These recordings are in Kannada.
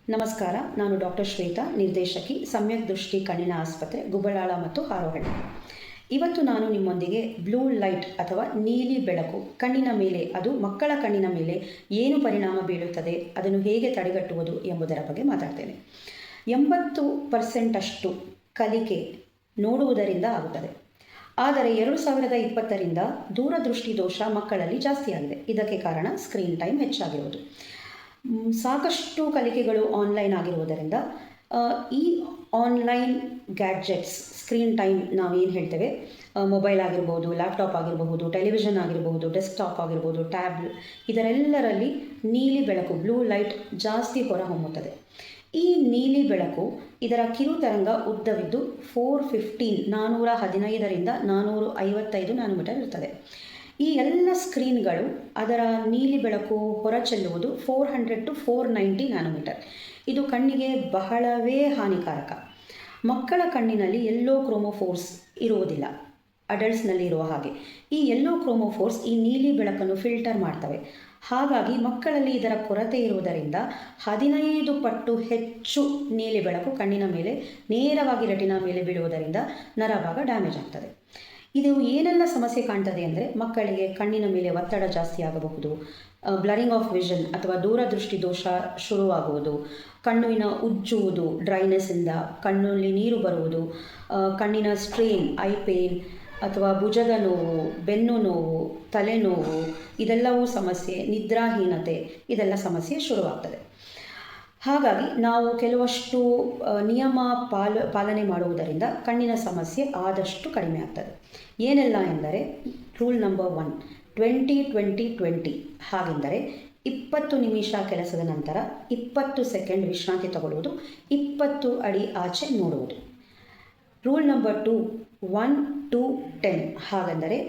ನಮಸ್ಕಾರ. ನಾನು ಡಾಕ್ಟರ್ ಶ್ವೇತಾ, ನಿರ್ದೇಶಕಿ, ಸಮ್ಯಕ್ ದೃಷ್ಟಿ ಕಣ್ಣಿನ ಆಸ್ಪತ್ರೆ, ಗುಬ್ಬಳಾಳ ಮತ್ತು ಹಾರೋಹಳ್ಳಿ. ಇವತ್ತು ನಾನು ನಿಮ್ಮೊಂದಿಗೆ ಬ್ಲೂ ಲೈಟ್ ಅಥವಾ ನೀಲಿ ಬೆಳಕು ಕಣ್ಣಿನ ಮೇಲೆ, ಅದು ಮಕ್ಕಳ ಕಣ್ಣಿನ ಮೇಲೆ ಏನು ಪರಿಣಾಮ ಬೀಳುತ್ತದೆ, ಅದನ್ನು ಹೇಗೆ ತಡೆಗಟ್ಟುವುದು ಎಂಬುದರ ಬಗ್ಗೆ ಮಾತಾಡ್ತೇನೆ. 80% ಅಷ್ಟು ಕಲಿಕೆ ನೋಡುವುದರಿಂದ ಆಗುತ್ತದೆ. ಆದರೆ 2020ರಿಂದ ದೂರದೃಷ್ಟಿ ದೋಷ ಮಕ್ಕಳಲ್ಲಿ ಜಾಸ್ತಿಯಾಗಿದೆ. ಇದಕ್ಕೆ ಕಾರಣ ಸ್ಕ್ರೀನ್ ಟೈಮ್ ಹೆಚ್ಚಾಗಿರುವುದು. ಸಾಕಷ್ಟು ಕಲಿಕೆಗಳು ಆನ್ಲೈನ್ ಆಗಿರುವುದರಿಂದ ಈ ಆನ್ಲೈನ್ ಗ್ಯಾಡ್ಜೆಟ್ಸ್, ಸ್ಕ್ರೀನ್ ಟೈಮ್ ನಾವೇನು ಹೇಳ್ತೇವೆ, ಮೊಬೈಲ್ ಆಗಿರ್ಬೋದು, ಲ್ಯಾಪ್ಟಾಪ್ ಆಗಿರಬಹುದು, ಟೆಲಿವಿಷನ್ ಆಗಿರಬಹುದು, ಡೆಸ್ಕ್ಟಾಪ್ ಆಗಿರ್ಬೋದು, ಟ್ಯಾಬ್, ಇದರೆಲ್ಲರಲ್ಲಿ ನೀಲಿ ಬೆಳಕು, ಬ್ಲೂ ಲೈಟ್ ಜಾಸ್ತಿ ಹೊರಹೊಮ್ಮುತ್ತದೆ. ಈ ನೀಲಿ ಬೆಳಕು, ಇದರ ಕಿರುತರಂಗ ಉದ್ದವಿದ್ದು 415ರಿಂದ 455 ನ್ಯಾನೋಮೀಟರ್ ಇರುತ್ತದೆ. ಈ ಎಲ್ಲ ಸ್ಕ್ರೀನ್ಗಳು ಅದರ ನೀಲಿ ಬೆಳಕು ಹೊರಚೆಲ್ಲುವುದು 400 to 490 ನ್ಯಾನೋಮೀಟರ್. ಇದು ಕಣ್ಣಿಗೆ ಬಹಳವೇ ಹಾನಿಕಾರಕ. ಮಕ್ಕಳ ಕಣ್ಣಿನಲ್ಲಿ ಯೆಲ್ಲೋ ಕ್ರೋಮೋಫೋರ್ಸ್ ಇರುವುದಿಲ್ಲ, ಅಡಲ್ಟ್ಸ್ನಲ್ಲಿ ಇರುವ ಹಾಗೆ. ಈ ಯೆಲ್ಲೋ ಕ್ರೋಮೋಫೋರ್ಸ್ ಈ ನೀಲಿ ಬೆಳಕನ್ನು ಫಿಲ್ಟರ್ ಮಾಡ್ತವೆ. ಹಾಗಾಗಿ ಮಕ್ಕಳಲ್ಲಿ ಇದರ ಕೊರತೆ ಇರುವುದರಿಂದ 15 ಪಟ್ಟು ಹೆಚ್ಚು ನೀಲಿ ಬೆಳಕು ಕಣ್ಣಿನ ಮೇಲೆ ನೇರವಾಗಿ ರೆಟಿನಾ ಮೇಲೆ ಬೀಳುವುದರಿಂದ ನರಭಾಗ ಡ್ಯಾಮೇಜ್ ಆಗ್ತದೆ. ಇದು ಏನೆಲ್ಲ ಸಮಸ್ಯೆ ಕಾಣ್ತದೆ ಅಂದರೆ, ಮಕ್ಕಳಿಗೆ ಕಣ್ಣಿನ ಮೇಲೆ ಒತ್ತಡ ಜಾಸ್ತಿ ಆಗಬಹುದು, ಬ್ಲರಿಂಗ್ ಆಫ್ ವಿಷನ್ ಅಥವಾ ದೂರದೃಷ್ಟಿ ದೋಷ ಶುರುವಾಗುವುದು, ಕಣ್ಣಿನ ಉಜ್ಜುವುದು, ಡ್ರೈನೆಸ್ಸಿಂದ ಕಣ್ಣಲ್ಲಿ ನೀರು ಬರುವುದು, ಕಣ್ಣಿನ ಸ್ಟ್ರೇನ್, ಐ ಪೇನ್ ಅಥವಾ ಭುಜದ ನೋವು, ಬೆನ್ನು ನೋವು, ತಲೆನೋವು, ಇದೆಲ್ಲವೂ ಸಮಸ್ಯೆ, ನಿದ್ರಾಹೀನತೆ, ಇದೆಲ್ಲ ಸಮಸ್ಯೆ ಶುರುವಾಗ್ತದೆ. ಹಾಗಾಗಿ ನಾವು ಕೆಲವಷ್ಟು ನಿಯಮ ಪಾಲನೆ ಮಾಡುವುದರಿಂದ ಕಣ್ಣಿನ ಸಮಸ್ಯೆ ಆದಷ್ಟು ಕಡಿಮೆ ಆಗ್ತದೆ. ಏನೆಲ್ಲ ಎಂದರೆ, ರೂಲ್ ನಂಬರ್ 1, 20-20-20. ಹಾಗೆಂದರೆ 20 ನಿಮಿಷ ಕೆಲಸದ ನಂತರ 20 ಸೆಕೆಂಡ್ ವಿಶ್ರಾಂತಿ ತಗೊಳ್ಳುವುದು, 20 ಅಡಿ ಆಚೆ ನೋಡುವುದು. Rule number 2, 1-10. ಹಾಗೆಂದರೆ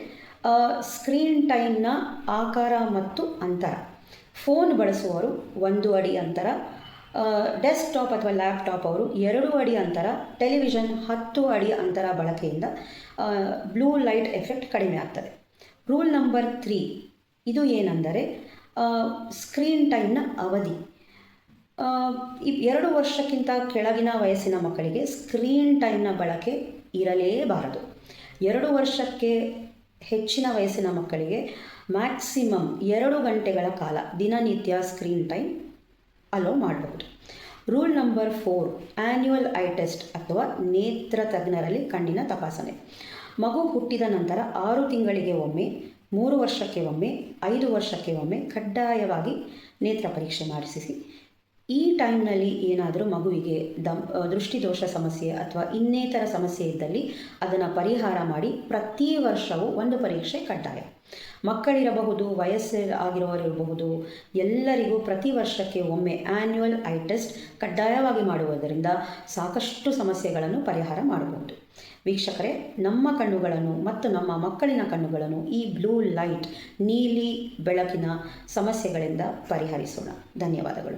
ಸ್ಕ್ರೀನ್ ಟೈಮ್ನ ಆಕಾರ ಮತ್ತು ಅಂತರ. ಫೋನ್ ಬಳಸುವವರು 1 ಅಡಿ ಅಂತರ, ಡೆಸ್ಕ್ಟಾಪ್ ಅಥವಾ ಲ್ಯಾಪ್ಟಾಪ್ ಅವರು 2 ಅಡಿ ಅಂತರ, ಟೆಲಿವಿಷನ್ 10 ಅಡಿ ಅಂತರ ಬಳಕೆಯಿಂದ ಬ್ಲೂ ಲೈಟ್ ಎಫೆಕ್ಟ್ ಕಡಿಮೆ ಆಗ್ತದೆ. ರೂಲ್ ನಂಬರ್ 3, ಇದು ಏನೆಂದರೆ ಸ್ಕ್ರೀನ್ ಟೈಮ್ನ ಅವಧಿ. 2 ವರ್ಷಕ್ಕಿಂತ ಕೆಳಗಿನ ವಯಸ್ಸಿನ ಮಕ್ಕಳಿಗೆ ಸ್ಕ್ರೀನ್ ಟೈಮ್ನ ಬಳಕೆ ಇರಲೇಬಾರದು. 2 ವರ್ಷಕ್ಕೆ ಹೆಚ್ಚಿನ ವಯಸ್ಸಿನ ಮಕ್ಕಳಿಗೆ ಮ್ಯಾಕ್ಸಿಮಮ್ 2 ಗಂಟೆಗಳ ಕಾಲ ದಿನನಿತ್ಯ ಸ್ಕ್ರೀನ್ ಟೈಮ್ ಅಲೋ ಮಾಡಬಹುದು. Rule number 4, annual I test ಅಥವಾ ನೇತ್ರ ತಜ್ಞರಲ್ಲಿ ಕಣ್ಣಿನ ತಪಾಸಣೆ. ಮಗು ಹುಟ್ಟಿದ ನಂತರ 6 ತಿಂಗಳಿಗೆ ಒಮ್ಮೆ, 3 ವರ್ಷಕ್ಕೆ ಒಮ್ಮೆ, 5 ವರ್ಷಕ್ಕೆ ಒಮ್ಮೆ ಕಡ್ಡಾಯವಾಗಿ ನೇತ್ರ ಪರೀಕ್ಷೆ ಮಾಡಿಸಿ. ಈ ಟೈಮ್ನಲ್ಲಿ ಏನಾದರೂ ಮಗುವಿಗೆ ದೃಷ್ಟಿದೋಷ ಸಮಸ್ಯೆ ಅಥವಾ ಇನ್ನೇತರ ಸಮಸ್ಯೆ ಇದ್ದಲ್ಲಿ ಅದನ್ನು ಪರಿಹಾರ ಮಾಡಿ ಪ್ರತಿ ವರ್ಷವೂ 1 ಪರೀಕ್ಷೆ ಕಡ್ಡಾಯ. ಮಕ್ಕಳಿರಬಹುದು, ವಯಸ್ಸಾಗಿರುವವರಿರಬಹುದು, ಎಲ್ಲರಿಗೂ ಪ್ರತಿ ವರ್ಷಕ್ಕೆ ಒಮ್ಮೆ ಆ್ಯನ್ಯುವಲ್ ಐ ಟೆಸ್ಟ್ ಕಡ್ಡಾಯವಾಗಿ ಮಾಡುವುದರಿಂದ ಸಾಕಷ್ಟು ಸಮಸ್ಯೆಗಳನ್ನು ಪರಿಹಾರ ಮಾಡಬಹುದು. ವೀಕ್ಷಕರೇ, ನಮ್ಮ ಕಣ್ಣುಗಳನ್ನು ಮತ್ತು ನಮ್ಮ ಮಕ್ಕಳಿನ ಕಣ್ಣುಗಳನ್ನು ಈ ಬ್ಲೂ ಲೈಟ್, ನೀಲಿ ಬೆಳಕಿನ ಸಮಸ್ಯೆಗಳಿಂದ ಪರಿಹರಿಸೋಣ. ಧನ್ಯವಾದಗಳು.